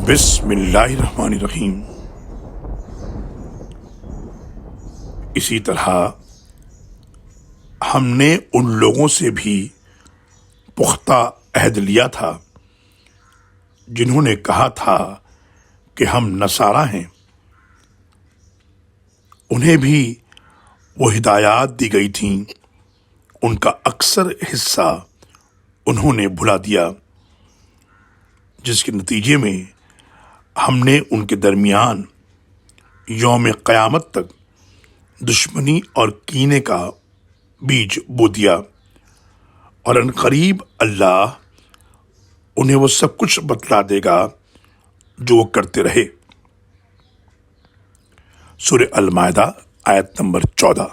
بسم اللہ الرحمن الرحیم۔ اسی طرح ہم نے ان لوگوں سے بھی پختہ عہد لیا تھا جنہوں نے کہا تھا کہ ہم نصارہ ہیں، انہیں بھی وہ ہدایات دی گئی تھیں، ان کا اکثر حصہ انہوں نے بھلا دیا، جس کے نتیجے میں ہم نے ان کے درمیان یوم قیامت تک دشمنی اور کینے کا بیج بو دیا، اور ان قریب اللہ انہیں وہ سب کچھ بتلا دے گا جو وہ کرتے رہے۔ سورہ المائدہ آیت نمبر 14۔